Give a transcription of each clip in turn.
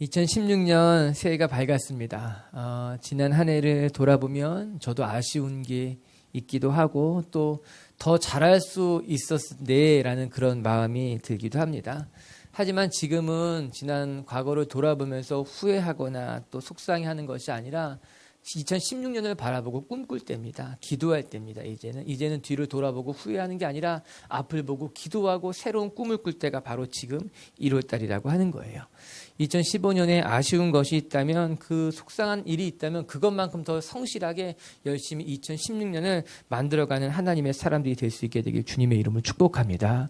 2016년 새해가 밝았습니다. 지난 한 해를 돌아보면 저도 아쉬운 게 있기도 하고 또 더 잘할 수 있었네 라는 그런 마음이 들기도 합니다. 하지만 지금은 지난 과거를 돌아보면서 후회하거나 또 속상해하는 것이 아니라 2016년을 바라보고 꿈꿀 때입니다. 기도할 때입니다. 이제는 뒤를 돌아보고 후회하는 게 아니라 앞을 보고 기도하고 새로운 꿈을 꿀 때가 바로 지금 1월달이라고 하는 거예요. 2015년에 아쉬운 것이 있다면, 그 속상한 일이 있다면 그것만큼 더 성실하게 열심히 2016년을 만들어가는 하나님의 사람들이 될 수 있게 되길 주님의 이름으로 축복합니다.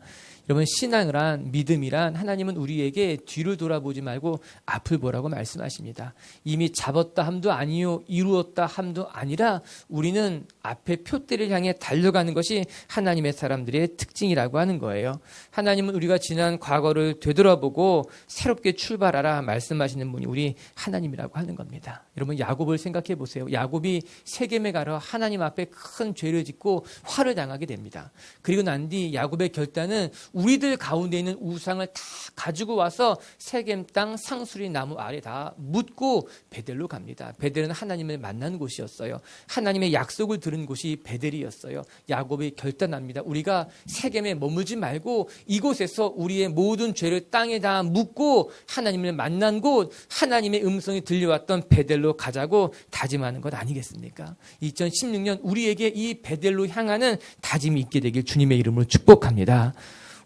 여러분, 신앙이란, 믿음이란, 하나님은 우리에게 뒤를 돌아보지 말고 앞을 보라고 말씀하십니다. 이미 잡았다 함도 아니요 이루었다 함도 아니라 우리는 앞에 표대를 향해 달려가는 것이 하나님의 사람들의 특징이라고 하는 거예요. 하나님은 우리가 지난 과거를 되돌아보고 새롭게 출발하라 말씀하시는 분이 우리 하나님이라고 하는 겁니다. 여러분, 야곱을 생각해 보세요. 야곱이 세겜에 가서 하나님 앞에 큰 죄를 짓고 화를 당하게 됩니다. 그리고 난 뒤 야곱의 결단은 우리들 가운데 있는 우상을 다 가지고 와서 세겜 땅 상수리 나무 아래 다 묻고 베델로 갑니다. 베델은 하나님을 만난 곳이었어요. 하나님의 약속을 들은 곳이 베델이었어요. 야곱이 결단합니다. 우리가 세겜에 머물지 말고 이곳에서 우리의 모든 죄를 땅에 다 묻고 하나님을 만난 곳, 하나님의 음성이 들려왔던 베델로 가자고 다짐하는 것 아니겠습니까? 2016년 우리에게 이 베델로 향하는 다짐이 있게 되길 주님의 이름으로 축복합니다.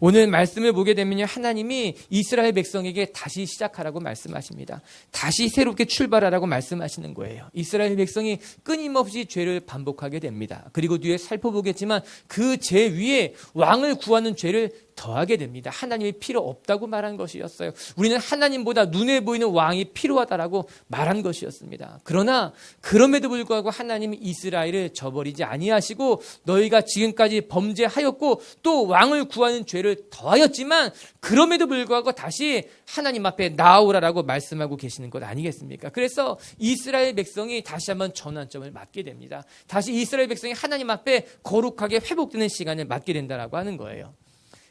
오늘 말씀을 보게 되면 하나님이 이스라엘 백성에게 다시 시작하라고 말씀하십니다. 다시 새롭게 출발하라고 말씀하시는 거예요. 이스라엘 백성이 끊임없이 죄를 반복하게 됩니다. 그리고 뒤에 살펴보겠지만 그 죄 위에 왕을 구하는 죄를 더하게 됩니다. 하나님이 필요 없다고 말한 것이었어요. 우리는 하나님보다 눈에 보이는 왕이 필요하다라고 말한 것이었습니다. 그러나 그럼에도 불구하고 하나님이 이스라엘을 저버리지 아니하시고 너희가 지금까지 범죄하였고 또 왕을 구하는 죄를 더하였지만 그럼에도 불구하고 다시 하나님 앞에 나오라라고 말씀하고 계시는 것 아니겠습니까? 그래서 이스라엘 백성이 다시 한번 전환점을 맞게 됩니다. 다시 이스라엘 백성이 하나님 앞에 거룩하게 회복되는 시간을 맞게 된다라고 하는 거예요.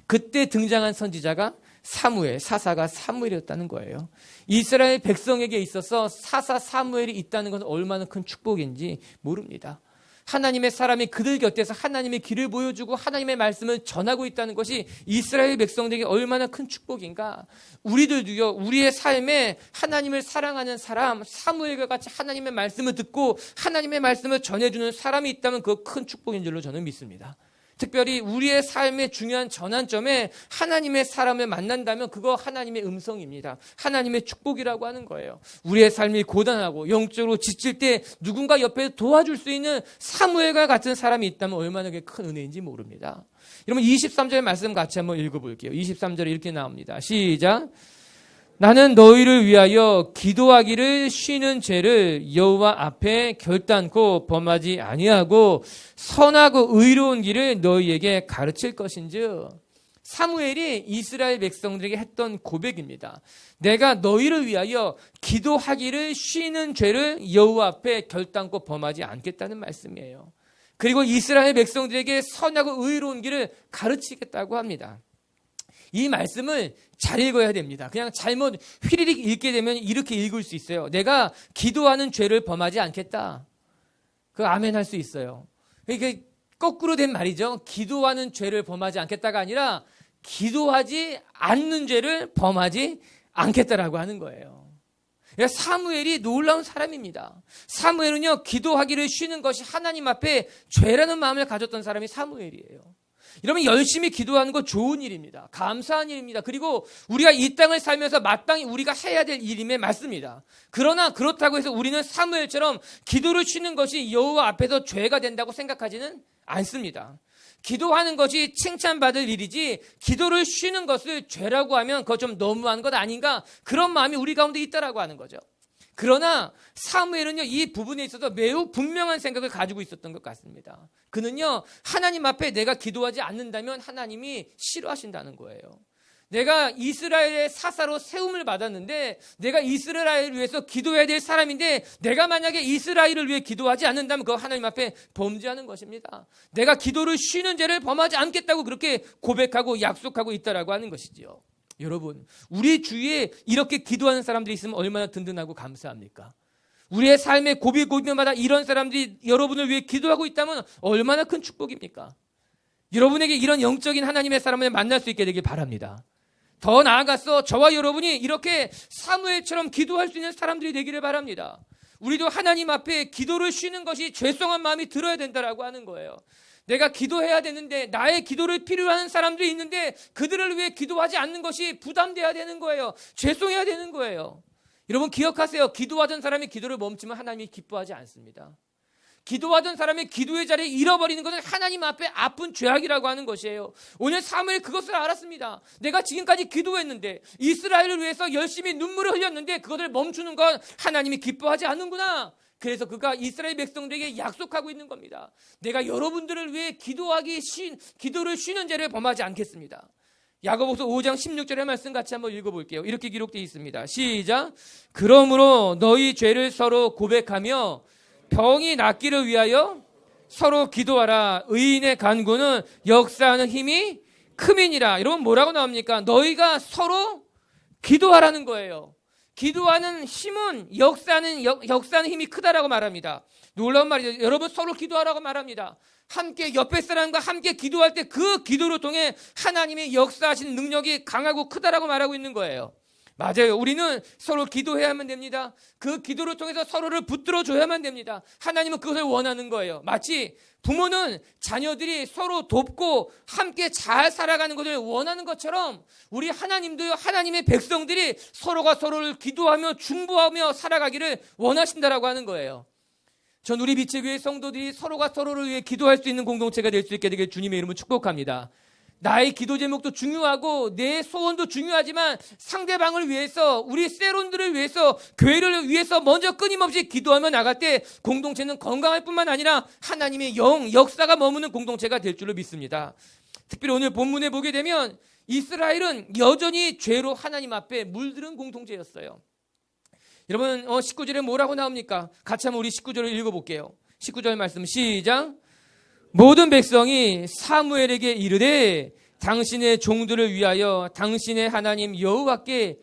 그때 등장한 선지자가 사사가 사무엘이었다는 거예요. 이스라엘 백성에게 있어서 사사 사무엘이 있다는 것은 얼마나 큰 축복인지 모릅니다. 하나님의 사람이 그들 곁에서 하나님의 길을 보여주고 하나님의 말씀을 전하고 있다는 것이 이스라엘 백성들에게 얼마나 큰 축복인가. 우리들도요, 우리의 삶에 하나님을 사랑하는 사람, 사무엘과 같이 하나님의 말씀을 듣고 하나님의 말씀을 전해주는 사람이 있다면 그거 큰 축복인 줄로 저는 믿습니다. 특별히 우리의 삶의 중요한 전환점에 하나님의 사람을 만난다면 그거 하나님의 음성입니다. 하나님의 축복이라고 하는 거예요. 우리의 삶이 고단하고 영적으로 지칠 때 누군가 옆에 도와줄 수 있는 사무엘과 같은 사람이 있다면 얼마나 큰 은혜인지 모릅니다. 여러분, 23절의 말씀 같이 한번 읽어볼게요. 23절에 이렇게 나옵니다. 시작. 나는 너희를 위하여 기도하기를 쉬는 죄를 여호와 앞에 결단코 범하지 아니하고 선하고 의로운 길을 너희에게 가르칠 것인즉. 사무엘이 이스라엘 백성들에게 했던 고백입니다. 내가 너희를 위하여 기도하기를 쉬는 죄를 여호와 앞에 결단코 범하지 않겠다는 말씀이에요. 그리고 이스라엘 백성들에게 선하고 의로운 길을 가르치겠다고 합니다. 이 말씀을 잘 읽어야 됩니다. 그냥 잘못 휘리릭 읽게 되면 이렇게 읽을 수 있어요. 내가 기도하는 죄를 범하지 않겠다. 그 아멘 할 수 있어요. 이게 거꾸로 된 말이죠. 기도하는 죄를 범하지 않겠다가 아니라 기도하지 않는 죄를 범하지 않겠다라고 하는 거예요. 사무엘이 놀라운 사람입니다. 사무엘은요, 기도하기를 쉬는 것이 하나님 앞에 죄라는 마음을 가졌던 사람이 사무엘이에요. 여러분, 열심히 기도하는 거 좋은 일입니다. 감사한 일입니다. 그리고 우리가 이 땅을 살면서 마땅히 우리가 해야 될 일임에 맞습니다. 그러나 그렇다고 해서 우리는 사무엘처럼 기도를 쉬는 것이 여호와 앞에서 죄가 된다고 생각하지는 않습니다. 기도하는 것이 칭찬받을 일이지 기도를 쉬는 것을 죄라고 하면 그거 좀 너무한 것 아닌가, 그런 마음이 우리 가운데 있다라고 하는 거죠. 그러나 사무엘은요, 이 부분에 있어서 매우 분명한 생각을 가지고 있었던 것 같습니다. 그는요, 하나님 앞에 내가 기도하지 않는다면 하나님이 싫어하신다는 거예요. 내가 이스라엘의 사사로 세움을 받았는데 내가 이스라엘을 위해서 기도해야 될 사람인데 내가 만약에 이스라엘을 위해 기도하지 않는다면 그거 하나님 앞에 범죄하는 것입니다. 내가 기도를 쉬는 죄를 범하지 않겠다고 그렇게 고백하고 약속하고 있다라고 하는 것이지요. 여러분, 우리 주위에 이렇게 기도하는 사람들이 있으면 얼마나 든든하고 감사합니까? 우리의 삶의 고비고비마다 이런 사람들이 여러분을 위해 기도하고 있다면 얼마나 큰 축복입니까? 여러분에게 이런 영적인 하나님의 사람을 만날 수 있게 되길 바랍니다. 더 나아가서 저와 여러분이 이렇게 사무엘처럼 기도할 수 있는 사람들이 되기를 바랍니다. 우리도 하나님 앞에 기도를 쉬는 것이 죄송한 마음이 들어야 된다라고 하는 거예요. 내가 기도해야 되는데 나의 기도를 필요한 사람들이 있는데 그들을 위해 기도하지 않는 것이 부담돼야 되는 거예요. 죄송해야 되는 거예요. 여러분 기억하세요. 기도하던 사람이 기도를 멈추면 하나님이 기뻐하지 않습니다. 기도하던 사람의 기도의 자리에 잃어버리는 것은 하나님 앞에 아픈 죄악이라고 하는 것이에요. 오늘 사무엘 그것을 알았습니다. 내가 지금까지 기도했는데 이스라엘을 위해서 열심히 눈물을 흘렸는데 그것을 멈추는 건 하나님이 기뻐하지 않는구나. 그래서 그가 이스라엘 백성들에게 약속하고 있는 겁니다. 내가 여러분들을 위해 기도를 쉬는 죄를 범하지 않겠습니다. 야고보서 5장 16절의 말씀 같이 한번 읽어볼게요. 이렇게 기록되어 있습니다. 시작. 그러므로 너희 죄를 서로 고백하며 병이 낫기를 위하여 서로 기도하라. 의인의 간구는 역사하는 힘이 큼이니라. 여러분 뭐라고 나옵니까? 너희가 서로 기도하라는 거예요. 기도하는 힘은 역사하는 힘이 크다라고 말합니다. 놀라운 말이죠. 여러분 서로 기도하라고 말합니다. 함께 옆에 사람과 함께 기도할 때 그 기도를 통해 하나님의 역사하시는 능력이 강하고 크다라고 말하고 있는 거예요. 맞아요. 우리는 서로 기도해야만 됩니다. 그 기도를 통해서 서로를 붙들어 줘야만 됩니다. 하나님은 그것을 원하는 거예요. 마치 부모는 자녀들이 서로 돕고 함께 잘 살아가는 것을 원하는 것처럼 우리 하나님도요, 하나님의 백성들이 서로가 서로를 기도하며 중보하며 살아가기를 원하신다라고 하는 거예요. 전 우리 빛의 교회 성도들이 서로가 서로를 위해 기도할 수 있는 공동체가 될 수 있게 되길 주님의 이름으로 축복합니다. 나의 기도 제목도 중요하고 내 소원도 중요하지만 상대방을 위해서, 우리 세론들을 위해서, 교회를 위해서 먼저 끊임없이 기도하며 나갈 때 공동체는 건강할 뿐만 아니라 하나님의 역사가 머무는 공동체가 될 줄로 믿습니다. 특별히 오늘 본문에 보게 되면 이스라엘은 여전히 죄로 하나님 앞에 물들은 공동체였어요. 여러분 19절에 뭐라고 나옵니까? 같이 한번 우리 19절을 읽어볼게요. 19절 말씀 시작. 모든 백성이 사무엘에게 이르되 당신의 종들을 위하여 당신의 하나님 여호와께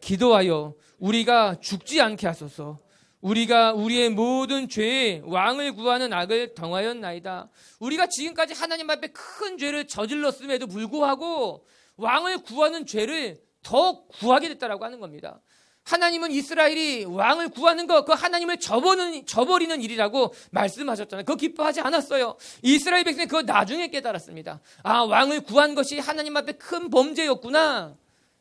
기도하여 우리가 죽지 않게 하소서. 우리가 우리의 모든 죄에 왕을 구하는 악을 당하였나이다. 우리가 지금까지 하나님 앞에 큰 죄를 저질렀음에도 불구하고 왕을 구하는 죄를 더 구하게 됐다라고 하는 겁니다. 하나님은 이스라엘이 왕을 구하는 것, 그 하나님을 저버리는 일이라고 말씀하셨잖아요. 그거 기뻐하지 않았어요. 이스라엘 백성이 그거 나중에 깨달았습니다. 아, 왕을 구한 것이 하나님 앞에 큰 범죄였구나.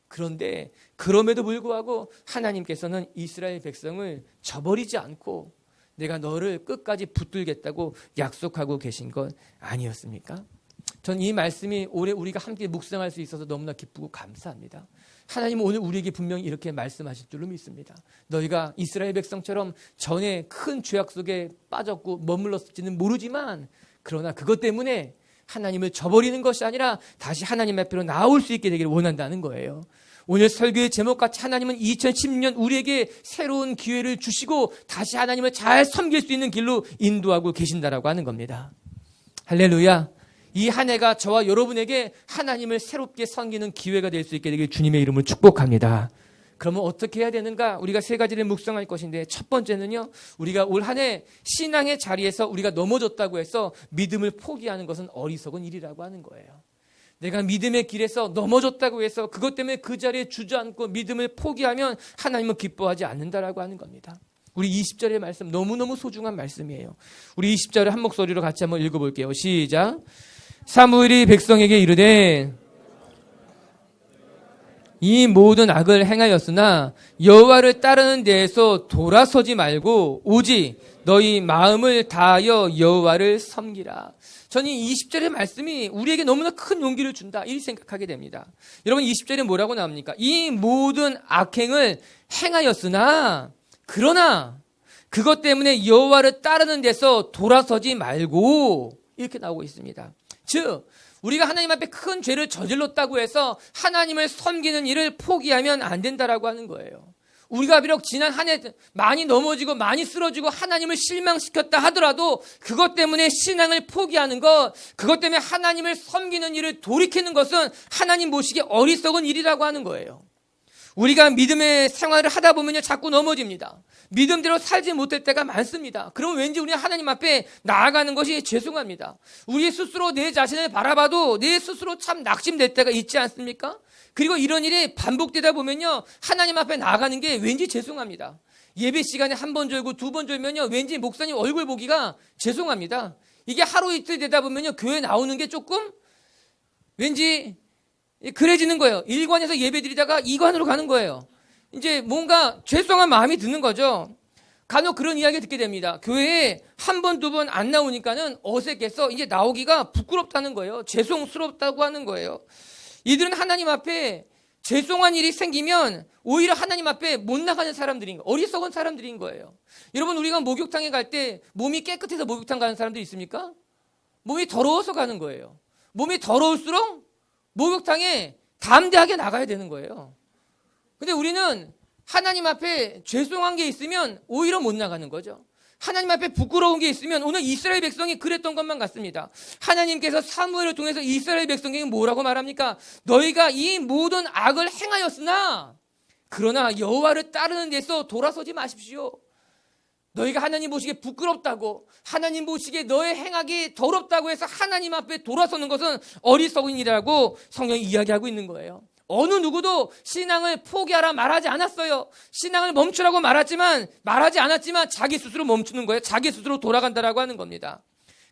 그런데 그럼에도 불구하고 하나님께서는 이스라엘 백성을 저버리지 않고 내가 너를 끝까지 붙들겠다고 약속하고 계신 것 아니었습니까? 전 이 말씀이 올해 우리가 함께 묵상할 수 있어서 너무나 기쁘고 감사합니다. 하나님은 오늘 우리에게 분명히 이렇게 말씀하실 줄로 믿습니다. 너희가 이스라엘 백성처럼 전에 큰 죄악 속에 빠졌고 머물렀을지는 모르지만 그러나 그것 때문에 하나님을 저버리는 것이 아니라 다시 하나님 앞으로 나올 수 있게 되기를 원한다는 거예요. 오늘 설교의 제목같이 하나님은 2016년 우리에게 새로운 기회를 주시고 다시 하나님을 잘 섬길 수 있는 길로 인도하고 계신다라고 하는 겁니다. 할렐루야. 이 한 해가 저와 여러분에게 하나님을 새롭게 섬기는 기회가 될 수 있게 되길 주님의 이름으로 축복합니다. 그러면 어떻게 해야 되는가? 우리가 세 가지를 묵상할 것인데 첫 번째는요, 우리가 올 한 해 신앙의 자리에서 우리가 넘어졌다고 해서 믿음을 포기하는 것은 어리석은 일이라고 하는 거예요. 내가 믿음의 길에서 넘어졌다고 해서 그것 때문에 그 자리에 주저앉고 믿음을 포기하면 하나님은 기뻐하지 않는다라고 하는 겁니다. 우리 20절의 말씀 너무너무 소중한 말씀이에요. 우리 20절을 한 목소리로 같이 한번 읽어볼게요. 시작. 사무엘이 백성에게 이르되 이 모든 악을 행하였으나 여호와를 따르는 데에서 돌아서지 말고 오직 너희 마음을 다하여 여호와를 섬기라. 저는 이 20절의 말씀이 우리에게 너무나 큰 용기를 준다 이 생각하게 됩니다. 여러분 20절에 뭐라고 나옵니까? 이 모든 악행을 행하였으나 그러나 그것 때문에 여호와를 따르는 데서 돌아서지 말고 이렇게 나오고 있습니다. 즉 우리가 하나님 앞에 큰 죄를 저질렀다고 해서 하나님을 섬기는 일을 포기하면 안 된다라고 하는 거예요. 우리가 비록 지난 한 해 많이 넘어지고 많이 쓰러지고 하나님을 실망시켰다 하더라도 그것 때문에 신앙을 포기하는 것, 그것 때문에 하나님을 섬기는 일을 돌이키는 것은 하나님 보시기에 어리석은 일이라고 하는 거예요. 우리가 믿음의 생활을 하다 보면요, 자꾸 넘어집니다. 믿음대로 살지 못할 때가 많습니다. 그럼 왠지 우리는 하나님 앞에 나아가는 것이 죄송합니다. 우리 스스로 내 자신을 바라봐도 내 스스로 참 낙심될 때가 있지 않습니까? 그리고 이런 일이 반복되다 보면요, 하나님 앞에 나아가는 게 왠지 죄송합니다. 예배 시간에 한 번 졸고 두 번 졸면요, 왠지 목사님 얼굴 보기가 죄송합니다. 이게 하루 이틀 되다 보면요, 교회 나오는 게 조금 왠지 그래지는 거예요. 1관에서 예배 드리다가 2관으로 가는 거예요. 이제 뭔가 죄송한 마음이 드는 거죠. 간혹 그런 이야기 듣게 됩니다. 교회에 한 번, 두 번 안 나오니까는 어색해서 이제 나오기가 부끄럽다는 거예요. 죄송스럽다고 하는 거예요. 이들은 하나님 앞에 죄송한 일이 생기면 오히려 하나님 앞에 못 나가는 사람들인 거예요. 어리석은 사람들인 거예요. 여러분, 우리가 목욕탕에 갈 때 몸이 깨끗해서 목욕탕 가는 사람들 있습니까? 몸이 더러워서 가는 거예요. 몸이 더러울수록 목욕탕에 담대하게 나가야 되는 거예요. 근데 우리는 하나님 앞에 죄송한 게 있으면 오히려 못 나가는 거죠. 하나님 앞에 부끄러운 게 있으면 오늘 이스라엘 백성이 그랬던 것만 같습니다. 하나님께서 사무엘을 통해서 이스라엘 백성에게 뭐라고 말합니까? 너희가 이 모든 악을 행하였으나 그러나 여호와를 따르는 데서 돌아서지 마십시오. 너희가 하나님 보시기에 부끄럽다고, 하나님 보시기에 너의 행악이 더럽다고 해서 하나님 앞에 돌아서는 것은 어리석은 일이라고 성경이 이야기하고 있는 거예요. 어느 누구도 신앙을 포기하라 말하지 않았어요. 신앙을 멈추라고 말하지 않았지만 자기 스스로 멈추는 거예요. 자기 스스로 돌아간다라고 하는 겁니다.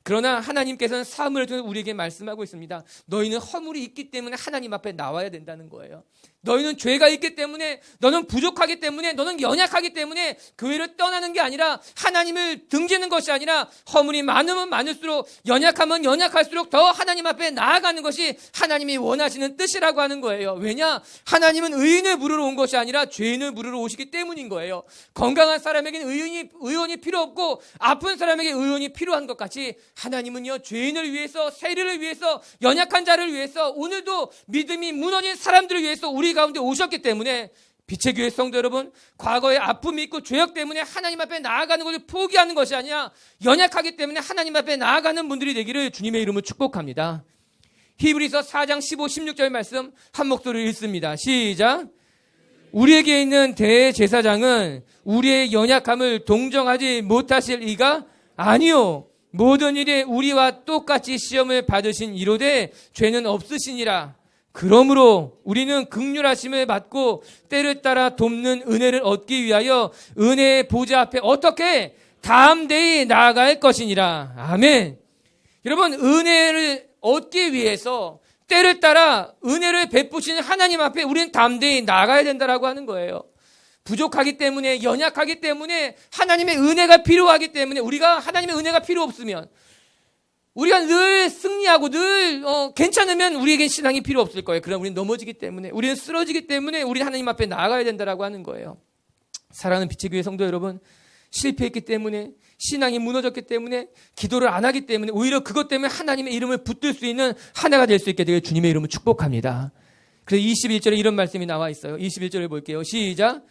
그러나 하나님께서는 사무엘을 통해 우리에게 말씀하고 있습니다. 너희는 허물이 있기 때문에 하나님 앞에 나와야 된다는 거예요. 너희는 죄가 있기 때문에, 너는 부족하기 때문에, 너는 연약하기 때문에 교회를 떠나는 게 아니라 하나님을 등지는 것이 아니라 허물이 많으면 많을수록, 연약하면 연약할수록 더 하나님 앞에 나아가는 것이 하나님이 원하시는 뜻이라고 하는 거예요. 왜냐? 하나님은 의인을 부르러 온 것이 아니라 죄인을 부르러 오시기 때문인 거예요. 건강한 사람에게는 의원이 필요 없고 아픈 사람에게 의원이 필요한 것 같이 하나님은요, 죄인을 위해서, 세리를 위해서, 연약한 자를 위해서, 오늘도 믿음이 무너진 사람들을 위해서 우리 가운데 오셨기 때문에 빛의 교회 성도 여러분, 과거의 아픔이 있고 죄악 때문에 하나님 앞에 나아가는 것을 포기하는 것이 아니라 연약하기 때문에 하나님 앞에 나아가는 분들이 되기를 주님의 이름으로 축복합니다. 히브리서 4장 15, 16절 말씀 한 목소리로 읽습니다. 시작. 우리에게 있는 대제사장은 우리의 연약함을 동정하지 못하실 이가 아니요 모든 일에 우리와 똑같이 시험을 받으신 이로되 죄는 없으시니라. 그러므로 우리는 긍휼하심을 받고 때를 따라 돕는 은혜를 얻기 위하여 은혜의 보좌 앞에 어떻게 담대히 나아갈 것이니라. 아멘. 여러분, 은혜를 얻기 위해서 때를 따라 은혜를 베푸시는 하나님 앞에 우리는 담대히 나아가야 된다라고 하는 거예요. 부족하기 때문에, 연약하기 때문에, 하나님의 은혜가 필요하기 때문에, 우리가 하나님의 은혜가 필요 없으면, 우리가 늘 승리하고 늘 괜찮으면 우리에겐 신앙이 필요 없을 거예요. 그럼 우리는 넘어지기 때문에, 우리는 쓰러지기 때문에 우리 하나님 앞에 나아가야 된다라고 하는 거예요. 사랑하는 빛의 교회 성도 여러분, 실패했기 때문에, 신앙이 무너졌기 때문에, 기도를 안 하기 때문에, 오히려 그것 때문에 하나님의 이름을 붙들 수 있는 한 해가 될 수 있게 되길 주님의 이름을 축복합니다. 그래서 21절에 이런 말씀이 나와 있어요. 21절을 볼게요. 시작.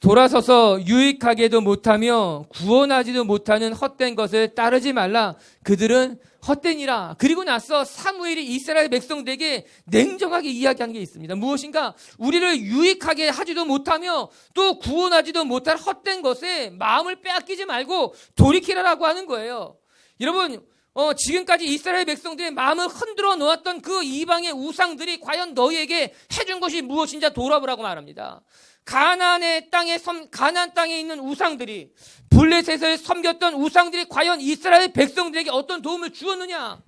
돌아서서 유익하게도 못하며 구원하지도 못하는 헛된 것을 따르지 말라. 그들은 헛되니라. 그리고 나서 사무엘이 이스라엘 백성들에게 냉정하게 이야기하는 게 있습니다. 무엇인가? 우리를 유익하게 하지도 못하며 또 구원하지도 못할 헛된 것에 마음을 빼앗기지 말고 돌이키라라고 하는 거예요. 여러분, 지금까지 이스라엘 백성들의 마음을 흔들어 놓았던 그 이방의 우상들이 과연 너희에게 해준 것이 무엇인지 돌아보라고 말합니다. 가나안 땅에 있는 우상들이, 블레셋을 섬겼던 우상들이 과연 이스라엘 백성들에게 어떤 도움을 주었느냐?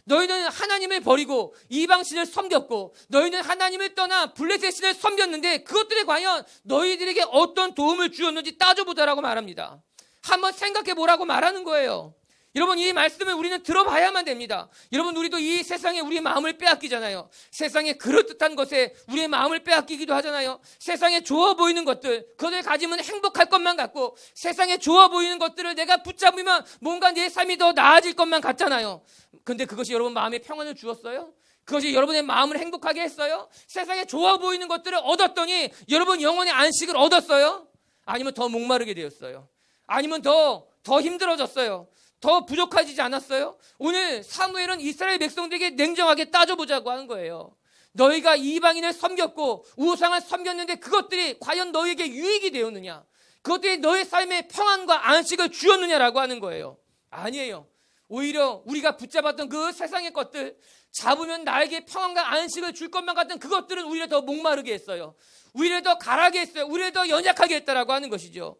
너희는 하나님을 버리고 이방신을 섬겼고, 너희는 하나님을 떠나 블레셋 신을 섬겼는데 그것들이 과연 너희들에게 어떤 도움을 주었는지 따져보자라고 말합니다. 한번 생각해 보라고 말하는 거예요. 여러분, 이 말씀을 우리는 들어봐야만 됩니다. 여러분, 우리도 이 세상에 우리의 마음을 빼앗기잖아요. 세상에 그럴듯한 것에 우리의 마음을 빼앗기기도 하잖아요. 세상에 좋아 보이는 것들, 그것을 가지면 행복할 것만 같고, 세상에 좋아 보이는 것들을 내가 붙잡으면 뭔가 내 삶이 더 나아질 것만 같잖아요. 근데 그것이 여러분 마음에 평안을 주었어요? 그것이 여러분의 마음을 행복하게 했어요? 세상에 좋아 보이는 것들을 얻었더니 여러분 영혼의 안식을 얻었어요? 아니면 더 목마르게 되었어요? 아니면 더 힘들어졌어요? 더 부족해지지 않았어요? 오늘 사무엘은 이스라엘 백성들에게 냉정하게 따져보자고 하는 거예요. 너희가 이방인을 섬겼고 우상을 섬겼는데 그것들이 과연 너희에게 유익이 되었느냐? 그것들이 너희 삶에 평안과 안식을 주었느냐라고 하는 거예요. 아니에요. 오히려 우리가 붙잡았던 그 세상의 것들, 잡으면 나에게 평안과 안식을 줄 것만 같은 그것들은 오히려 더 목마르게 했어요. 오히려 더 가라게 했어요. 오히려 더 연약하게 했다라고 하는 것이죠.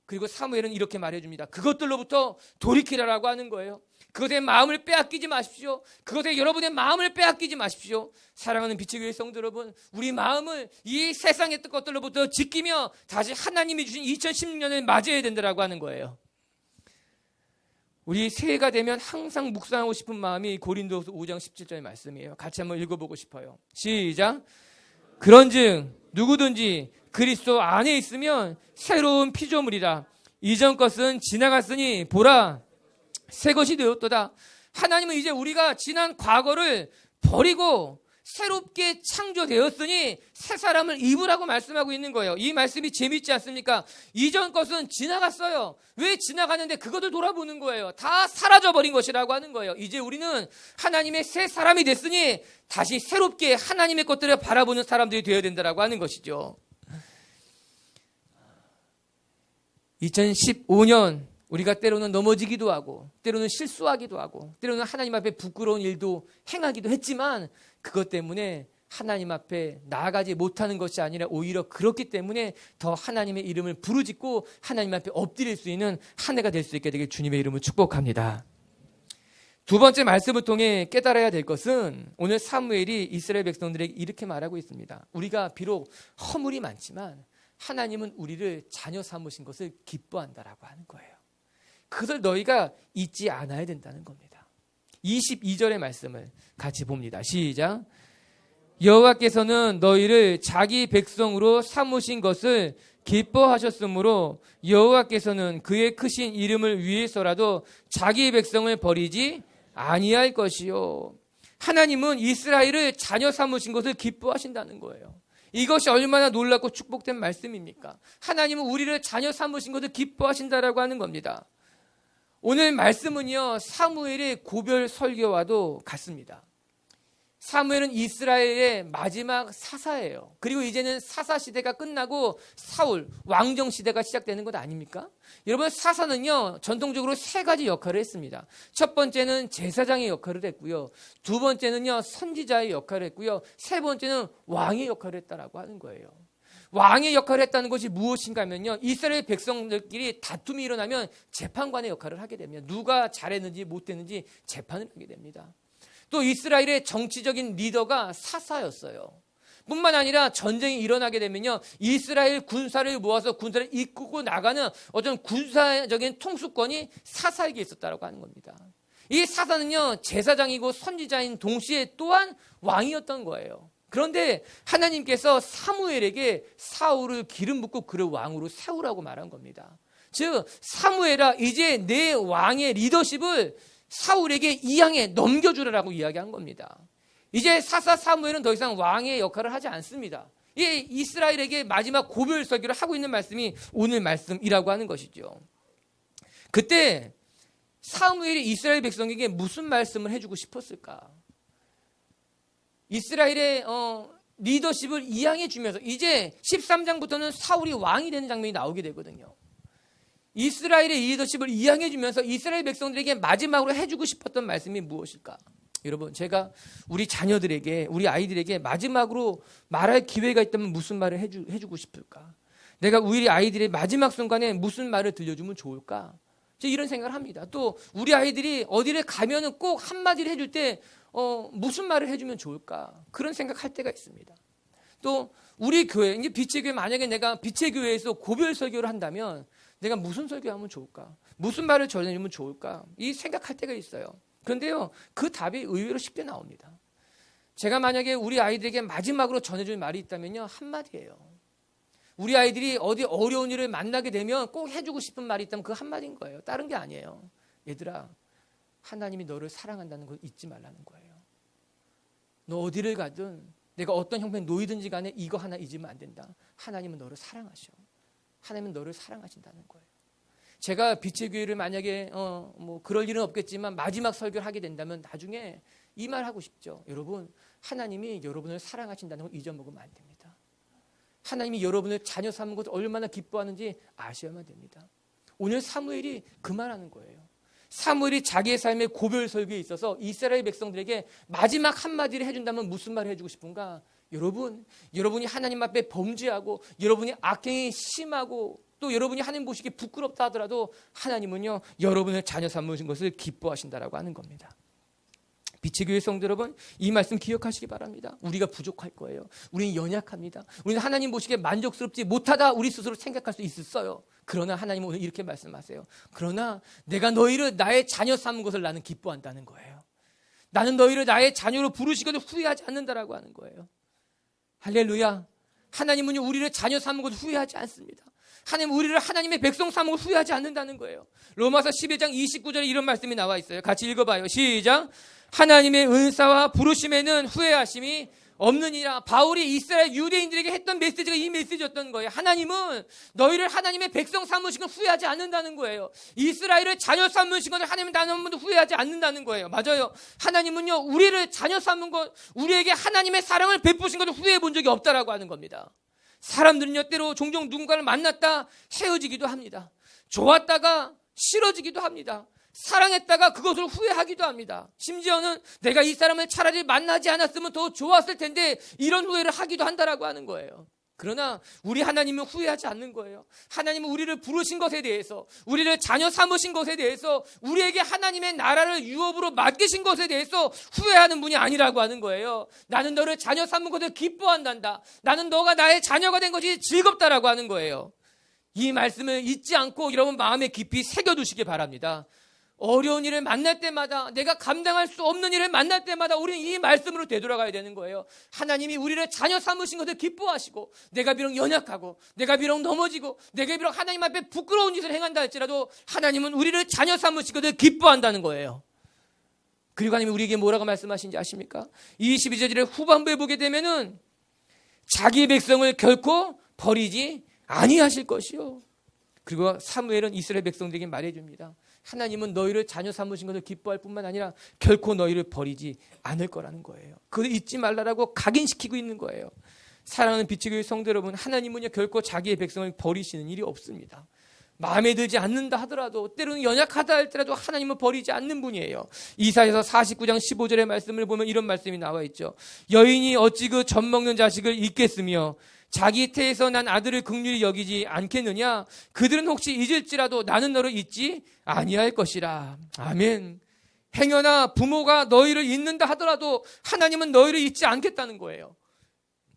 그리고 사무엘은 이렇게 말해줍니다. 그것들로부터 돌이키라라고 하는 거예요. 그것에 마음을 빼앗기지 마십시오. 그것에 여러분의 마음을 빼앗기지 마십시오. 사랑하는 빛의 교회 성도 여러분, 우리 마음을 이 세상의 것들로부터 지키며 다시 하나님이 주신 2016년을 맞이해야 된다라고 하는 거예요. 우리 새해가 되면 항상 묵상하고 싶은 마음이 고린도후서 5장 17절의 말씀이에요. 같이 한번 읽어보고 싶어요. 시작. 그런즉 누구든지 그리스도 안에 있으면 새로운 피조물이라. 이전 것은 지나갔으니 보라 새 것이 되었도다. 하나님은 이제 우리가 지난 과거를 버리고 새롭게 창조되었으니 새 사람을 입으라고 말씀하고 있는 거예요. 이 말씀이 재밌지 않습니까? 이전 것은 지나갔어요. 왜 지나가는데 그것을 돌아보는 거예요. 다 사라져버린 것이라고 하는 거예요. 이제 우리는 하나님의 새 사람이 됐으니 다시 새롭게 하나님의 것들을 바라보는 사람들이 되어야 된다고 하는 것이죠. 2015년 우리가 때로는 넘어지기도 하고 때로는 실수하기도 하고 때로는 하나님 앞에 부끄러운 일도 행하기도 했지만 그것 때문에 하나님 앞에 나아가지 못하는 것이 아니라 오히려 그렇기 때문에 더 하나님의 이름을 부르짖고 하나님 앞에 엎드릴 수 있는 한 해가 될 수 있게 되길 주님의 이름으로 축복합니다. 두 번째 말씀을 통해 깨달아야 될 것은 오늘 사무엘이 이스라엘 백성들에게 이렇게 말하고 있습니다. 우리가 비록 허물이 많지만 하나님은 우리를 자녀 삼으신 것을 기뻐한다라고 하는 거예요. 그것을 너희가 잊지 않아야 된다는 겁니다. 22절의 말씀을 같이 봅니다. 시작. 여호와께서는 너희를 자기 백성으로 삼으신 것을 기뻐하셨으므로 여호와께서는 그의 크신 이름을 위해서라도 자기 백성을 버리지 아니할 것이요. 하나님은 이스라엘을 자녀 삼으신 것을 기뻐하신다는 거예요. 이것이 얼마나 놀랍고 축복된 말씀입니까? 하나님은 우리를 자녀 삼으신 것을 기뻐하신다라고 하는 겁니다. 오늘 말씀은요, 사무엘의 고별 설교와도 같습니다. 사무엘은 이스라엘의 마지막 사사예요. 그리고 이제는 사사 시대가 끝나고 사울, 왕정 시대가 시작되는 것 아닙니까? 여러분, 사사는요, 전통적으로 세 가지 역할을 했습니다. 첫 번째는 제사장의 역할을 했고요. 두 번째는요, 선지자의 역할을 했고요. 세 번째는 왕의 역할을 했다라고 하는 거예요. 왕의 역할을 했다는 것이 무엇인가 하면요, 이스라엘 백성들끼리 다툼이 일어나면 재판관의 역할을 하게 되면 누가 잘했는지 못했는지 재판을 하게 됩니다. 또 이스라엘의 정치적인 리더가 사사였어요. 뿐만 아니라 전쟁이 일어나게 되면요, 이스라엘 군사를 모아서 군사를 이끌고 나가는 어떤 군사적인 통수권이 사사에게 있었다고 하는 겁니다. 이 사사는요, 제사장이고 선지자인 동시에 또한 왕이었던 거예요. 그런데 하나님께서 사무엘에게 사울을 기름 붓고 그를 왕으로 세우라고 말한 겁니다. 즉, 사무엘아, 이제 내 왕의 리더십을 사울에게 이 양에 넘겨주라고 이야기한 겁니다. 이제 사사 사무엘은 더 이상 왕의 역할을 하지 않습니다. 이 이스라엘에게 마지막 고별 설교를 하고 있는 말씀이 오늘 말씀이라고 하는 것이죠. 그때 사무엘이 이스라엘 백성에게 무슨 말씀을 해주고 싶었을까? 이스라엘의 리더십을 이양해 주면서 이제 13장부터는 사울이 왕이 되는 장면이 나오게 되거든요. 이스라엘의 리더십을 이양해 주면서 이스라엘 백성들에게 마지막으로 해주고 싶었던 말씀이 무엇일까? 여러분, 제가 우리 자녀들에게, 우리 아이들에게 마지막으로 말할 기회가 있다면 무슨 말을 해주고 싶을까? 내가 우리 아이들의 마지막 순간에 무슨 말을 들려주면 좋을까? 제가 이런 생각을 합니다. 또 우리 아이들이 어디를 가면은 꼭 한마디를 해줄 때 무슨 말을 해주면 좋을까? 그런 생각할 때가 있습니다. 또 우리 교회, 이제 빛의 교회, 만약에 내가 빛의 교회에서 고별 설교를 한다면 내가 무슨 설교하면 좋을까? 무슨 말을 전해주면 좋을까? 이 생각할 때가 있어요. 그런데요, 그 답이 의외로 쉽게 나옵니다. 제가 만약에 우리 아이들에게 마지막으로 전해줄 말이 있다면요, 한마디예요. 우리 아이들이 어디 어려운 일을 만나게 되면 꼭 해주고 싶은 말이 있다면 그 한마디인 거예요. 다른 게 아니에요. 얘들아, 하나님이 너를 사랑한다는 걸 잊지 말라는 거예요. 너 어디를 가든 내가 어떤 형편에 놓이든지 간에 이거 하나 잊으면 안 된다. 하나님은 너를 사랑하셔. 하나님은 너를 사랑하신다는 거예요. 제가 빛의 교회를 만약에 그럴 일은 없겠지만 마지막 설교를 하게 된다면 나중에 이 말 하고 싶죠. 여러분, 하나님이 여러분을 사랑하신다는 걸 잊어먹으면 안 됩니다. 하나님이 여러분을 자녀 삼은 것을 얼마나 기뻐하는지 아셔야만 됩니다. 오늘 사무엘이 그 말하는 거예요. 사무엘이 자기의 삶의 고별 설교에 있어서 이스라엘 백성들에게 마지막 한마디를 해준다면 무슨 말을 해주고 싶은가? 여러분이 하나님 앞에 범죄하고 여러분이 악행이 심하고 또 여러분이 하나님 보시기에 부끄럽다 하더라도 하나님은요, 여러분을 자녀 삼으신 것을 기뻐하신다라고 하는 겁니다. 빛의 교회 성도 여러분, 이 말씀 기억하시기 바랍니다. 우리가 부족할 거예요. 우리는 연약합니다. 우리는 하나님 보시기에 만족스럽지 못하다 우리 스스로 생각할 수 있어요. 그러나 하나님은 오늘 이렇게 말씀하세요. 그러나 내가 너희를 나의 자녀 삼은 것을 나는 기뻐한다는 거예요. 나는 너희를 나의 자녀로 부르시고도 후회하지 않는다라고 하는 거예요. 할렐루야. 하나님은요, 우리를 자녀 삼은 것을 후회하지 않습니다. 하나님, 우리를 하나님의 백성 삼은 것을 후회하지 않는다는 거예요. 로마서 11장 29절에 이런 말씀이 나와 있어요. 같이 읽어봐요. 시작. 하나님의 은사와 부르심에는 후회하심이 없느니라. 바울이 이스라엘 유대인들에게 했던 메시지가 이 메시지였던 거예요. 하나님은 너희를 하나님의 백성 삼으신 걸 후회하지 않는다는 거예요. 이스라엘을 자녀 삼으신 것을 하나님은 단 한 번도 후회하지 않는다는 거예요. 맞아요. 하나님은요, 우리를 자녀 삼은 것, 우리에게 하나님의 사랑을 베푸신 것을 후회해 본 적이 없다라고 하는 겁니다. 사람들은요, 때로 종종 누군가를 만났다 헤어지기도 합니다. 좋았다가 싫어지기도 합니다. 사랑했다가 그것을 후회하기도 합니다. 심지어는 내가 이 사람을 차라리 만나지 않았으면 더 좋았을 텐데 이런 후회를 하기도 한다라고 하는 거예요. 그러나 우리 하나님은 후회하지 않는 거예요. 하나님은 우리를 부르신 것에 대해서, 우리를 자녀 삼으신 것에 대해서, 우리에게 하나님의 나라를 유업으로 맡기신 것에 대해서 후회하는 분이 아니라고 하는 거예요. 나는 너를 자녀 삼은 것을 기뻐한단다. 나는 너가 나의 자녀가 된 것이 즐겁다라고 하는 거예요. 이 말씀을 잊지 않고 여러분 마음에 깊이 새겨두시기 바랍니다. 어려운 일을 만날 때마다, 내가 감당할 수 없는 일을 만날 때마다 우리는 이 말씀으로 되돌아가야 되는 거예요. 하나님이 우리를 자녀 삼으신 것을 기뻐하시고, 내가 비록 연약하고, 내가 비록 넘어지고, 내가 비록 하나님 앞에 부끄러운 짓을 행한다 할지라도 하나님은 우리를 자녀 삼으신 것을 기뻐한다는 거예요. 그리고 하나님이 우리에게 뭐라고 말씀하신지 아십니까? 22절의 후반부에 보게 되면은 자기의 백성을 결코 버리지 아니하실 것이요. 그리고 사무엘은 이스라엘 백성들에게 말해줍니다. 하나님은 너희를 자녀 삼으신 것을 기뻐할 뿐만 아니라 결코 너희를 버리지 않을 거라는 거예요. 그걸 잊지 말라라고 각인시키고 있는 거예요. 사랑하는 빛의 교회 성도 여러분, 하나님은요, 결코 자기의 백성을 버리시는 일이 없습니다. 마음에 들지 않는다 하더라도, 때로는 연약하다 할지라도 하나님은 버리지 않는 분이에요. 이사야서 49장 15절의 말씀을 보면 이런 말씀이 나와 있죠. 여인이 어찌 그 젖 먹는 자식을 잊겠으며 자기 태에서 난 아들을 긍휼히 여기지 않겠느냐? 그들은 혹시 잊을지라도 나는 너를 잊지 아니할 것이라. 아멘. 행여나 부모가 너희를 잊는다 하더라도 하나님은 너희를 잊지 않겠다는 거예요.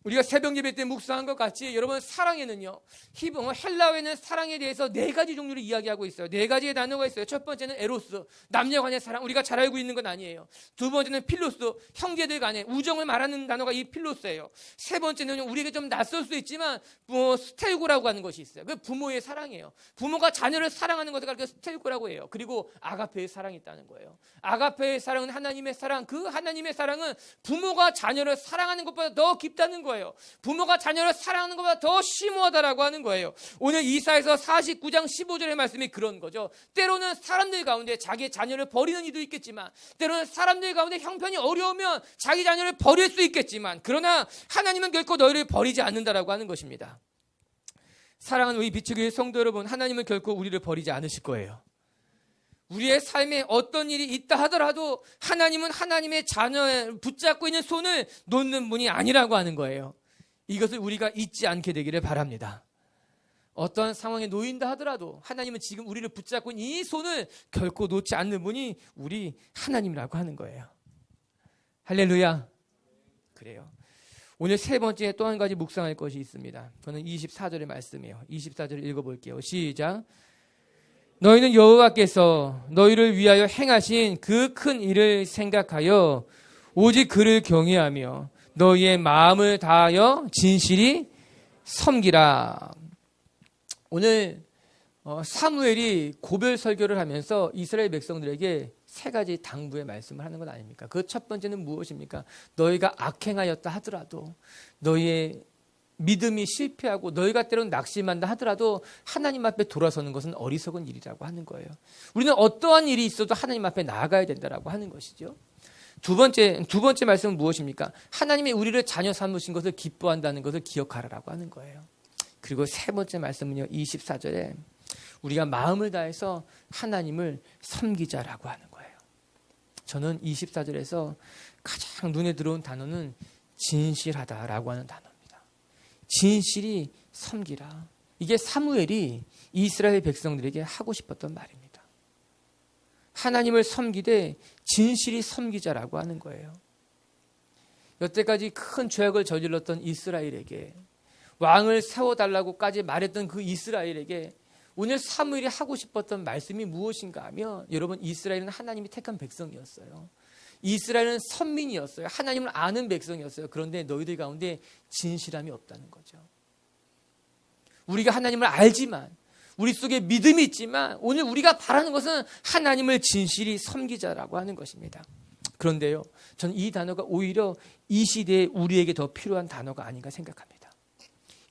우리가 새벽 예배 때 묵상한 것 같이 여러분, 사랑에는요, 헬라어에는 사랑에 대해서 4가지 종류를 이야기하고 있어요. 4가지의 단어가 있어요. 첫 번째는 에로스, 남녀 간의 사랑, 우리가 잘 알고 있는 건 아니에요. 두 번째는 필로스, 형제들 간의 우정을 말하는 단어가 이 필로스예요. 세 번째는 우리에게 좀 낯설 수 있지만 스텔고라고 하는 것이 있어요. 그 부모의 사랑이에요. 부모가 자녀를 사랑하는 것을 그 스텔고라고 해요. 그리고 아가페의 사랑이 있다는 거예요. 아가페의 사랑은 하나님의 사랑, 그 하나님의 사랑은 부모가 자녀를 사랑하는 것보다 더 깊다는 거예요. 부모가 자녀를 사랑하는 것보다 더 심오하다라고 하는 거예요. 오늘 이사야서 49장 15절의 말씀이 그런 거죠. 때로는 사람들 가운데 자기의 자녀를 버리는 이도 있겠지만, 때로는 사람들 가운데 형편이 어려우면 자기 자녀를 버릴 수 있겠지만, 그러나 하나님은 결코 너희를 버리지 않는다라고 하는 것입니다. 사랑하는 우리 빛의 교회 성도 여러분, 하나님은 결코 우리를 버리지 않으실 거예요. 우리의 삶에 어떤 일이 있다 하더라도 하나님은 하나님의 자녀를 붙잡고 있는 손을 놓는 분이 아니라고 하는 거예요. 이것을 우리가 잊지 않게 되기를 바랍니다. 어떤 상황에 놓인다 하더라도 하나님은 지금 우리를 붙잡고 있는 이 손을 결코 놓지 않는 분이 우리 하나님이라고 하는 거예요. 할렐루야. 그래요. 오늘 세 번째 또 한 가지 묵상할 것이 있습니다. 저는 24절의 말씀이에요. 24절을 읽어볼게요. 시작. 너희는 여호와께서 너희를 위하여 행하신 그 큰 일을 생각하여 오직 그를 경외하며 너희의 마음을 다하여 진실이 섬기라. 오늘 사무엘이 고별 설교를 하면서 이스라엘 백성들에게 3가지 당부의 말씀을 하는 것 아닙니까? 그 첫 번째는 무엇입니까? 너희가 악행하였다 하더라도 너희의 믿음이 실패하고 너희가 때론 낙심한다 하더라도 하나님 앞에 돌아서는 것은 어리석은 일이라고 하는 거예요. 우리는 어떠한 일이 있어도 하나님 앞에 나아가야 된다라고 하는 것이죠. 두 번째 말씀은 무엇입니까? 하나님이 우리를 자녀 삼으신 것을 기뻐한다는 것을 기억하라라고 하는 거예요. 그리고 세 번째 말씀은요, 24절에 우리가 마음을 다해서 하나님을 섬기자라고 하는 거예요. 저는 24절에서 가장 눈에 들어온 단어는 진실하다라고 하는 단어입니다. 진실이 섬기라. 이게 사무엘이 이스라엘 백성들에게 하고 싶었던 말입니다. 하나님을 섬기되 진실이 섬기자라고 하는 거예요. 여태까지 큰 죄악을 저질렀던 이스라엘에게, 왕을 세워달라고까지 말했던 그 이스라엘에게 오늘 사무엘이 하고 싶었던 말씀이 무엇인가 하면, 여러분, 이스라엘은 하나님이 택한 백성이었어요. 이스라엘은 선민이었어요. 하나님을 아는 백성이었어요. 그런데 너희들 가운데 진실함이 없다는 거죠. 우리가 하나님을 알지만, 우리 속에 믿음이 있지만, 오늘 우리가 바라는 것은 하나님을 진실이 섬기자라고 하는 것입니다. 그런데요, 저는 이 단어가 오히려 이 시대에 우리에게 더 필요한 단어가 아닌가 생각합니다.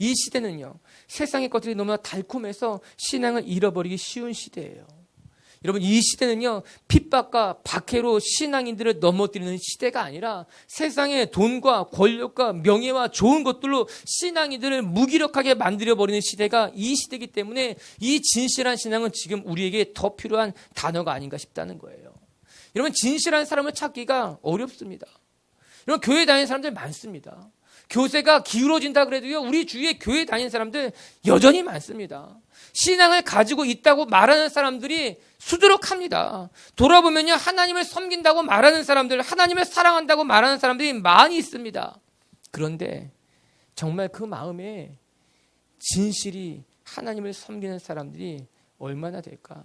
이 시대는요, 세상의 것들이 너무나 달콤해서 신앙을 잃어버리기 쉬운 시대예요. 여러분, 이 시대는요, 핍박과 박해로 신앙인들을 넘어뜨리는 시대가 아니라 세상의 돈과 권력과 명예와 좋은 것들로 신앙인들을 무기력하게 만들어버리는 시대가 이 시대이기 때문에 이 진실한 신앙은 지금 우리에게 더 필요한 단어가 아닌가 싶다는 거예요. 여러분, 진실한 사람을 찾기가 어렵습니다. 여러분, 교회 다니는 사람들 많습니다. 교세가 기울어진다 그래도요, 우리 주위에 교회 다니는 사람들 여전히 많습니다. 신앙을 가지고 있다고 말하는 사람들이 수두룩합니다. 돌아보면요, 하나님을 섬긴다고 말하는 사람들, 하나님을 사랑한다고 말하는 사람들이 많이 있습니다. 그런데 정말 그 마음에 진실이 하나님을 섬기는 사람들이 얼마나 될까?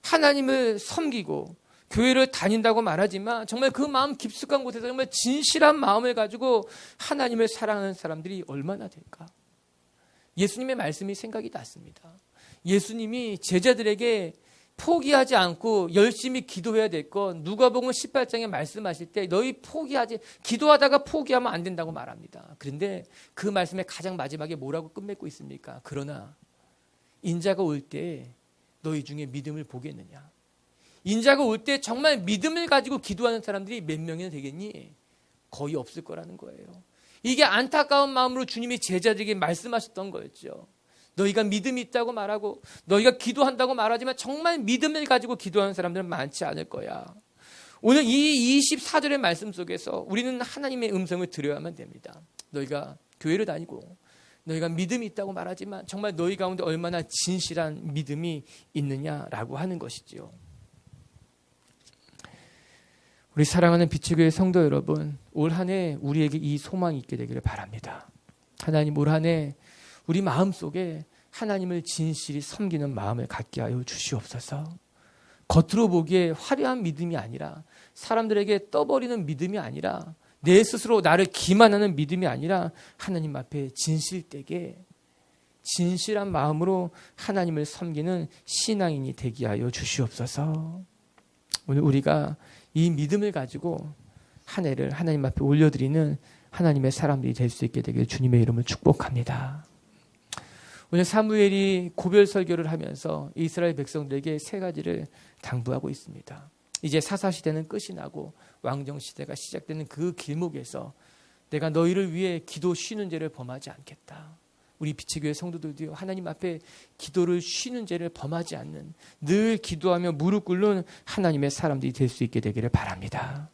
하나님을 섬기고 교회를 다닌다고 말하지만 정말 그 마음 깊숙한 곳에서 정말 진실한 마음을 가지고 하나님을 사랑하는 사람들이 얼마나 될까? 예수님의 말씀이 생각이 났습니다. 예수님이 제자들에게 포기하지 않고 열심히 기도해야 될 건 누가복음 18장에 말씀하실 때 너희 기도하다가 포기하면 안 된다고 말합니다. 그런데 그 말씀의 가장 마지막에 뭐라고 끝맺고 있습니까? 그러나 인자가 올 때 너희 중에 믿음을 보겠느냐? 인자가 올 때 정말 믿음을 가지고 기도하는 사람들이 몇 명이나 되겠니? 거의 없을 거라는 거예요. 이게 안타까운 마음으로 주님이 제자들에게 말씀하셨던 거였죠. 너희가 믿음이 있다고 말하고 너희가 기도한다고 말하지만 정말 믿음을 가지고 기도하는 사람들은 많지 않을 거야. 오늘 이 24절의 말씀 속에서 우리는 하나님의 음성을 들어야만 됩니다. 너희가 교회를 다니고 너희가 믿음이 있다고 말하지만 정말 너희 가운데 얼마나 진실한 믿음이 있느냐라고 하는 것이죠. 우리 사랑하는 빛의 성도 여러분, 올 한 해 우리에게 이 소망이 있게 되기를 바랍니다. 하나님, 올 한 해 우리 마음속에 하나님을 진실히 섬기는 마음을 갖게 하여 주시옵소서. 겉으로 보기에 화려한 믿음이 아니라, 사람들에게 떠버리는 믿음이 아니라, 내 스스로 나를 기만하는 믿음이 아니라 하나님 앞에 진실되게 진실한 마음으로 하나님을 섬기는 신앙인이 되게 하여 주시옵소서. 오늘 우리가 이 믿음을 가지고 한 해를 하나님 앞에 올려드리는 하나님의 사람들이 될 수 있게 되길 주님의 이름을 축복합니다. 오늘 사무엘이 고별 설교를 하면서 이스라엘 백성들에게 세 가지를 당부하고 있습니다. 이제 사사시대는 끝이 나고 왕정시대가 시작되는 그 길목에서 내가 너희를 위해 기도 쉬는 죄를 범하지 않겠다. 우리 빛의 교회 성도들도요, 하나님 앞에 기도를 쉬는 죄를 범하지 않는, 늘 기도하며 무릎 꿇는 하나님의 사람들이 될 수 있게 되기를 바랍니다.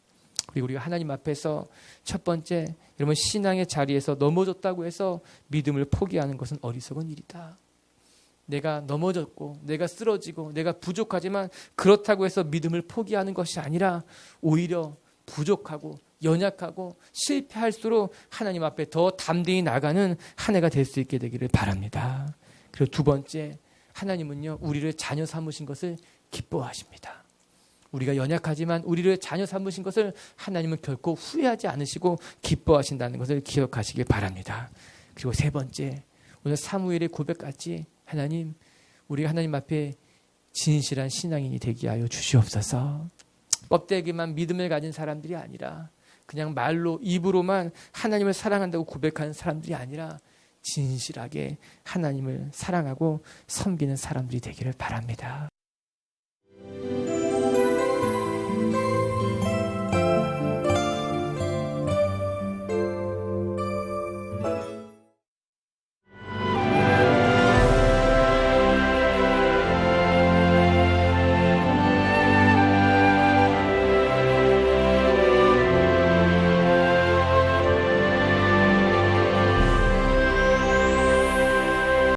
그리고 우리가 하나님 앞에서 첫 번째, 여러분, 신앙의 자리에서 넘어졌다고 해서 믿음을 포기하는 것은 어리석은 일이다. 내가 넘어졌고 내가 쓰러지고 내가 부족하지만 그렇다고 해서 믿음을 포기하는 것이 아니라 오히려 부족하고 연약하고 실패할수록 하나님 앞에 더 담대히 나가는 한 해가 될 수 있게 되기를 바랍니다. 그리고 두 번째, 하나님은요, 우리를 자녀 삼으신 것을 기뻐하십니다. 우리가 연약하지만 우리를 자녀 삼으신 것을 하나님은 결코 후회하지 않으시고 기뻐하신다는 것을 기억하시길 바랍니다. 그리고 세 번째, 오늘 사무엘의 고백같이 하나님, 우리가 하나님 앞에 진실한 신앙인이 되게 하여 주시옵소서. 껍데기만 믿음을 가진 사람들이 아니라 그냥 말로 입으로만 하나님을 사랑한다고 고백하는 사람들이 아니라 진실하게 하나님을 사랑하고 섬기는 사람들이 되기를 바랍니다.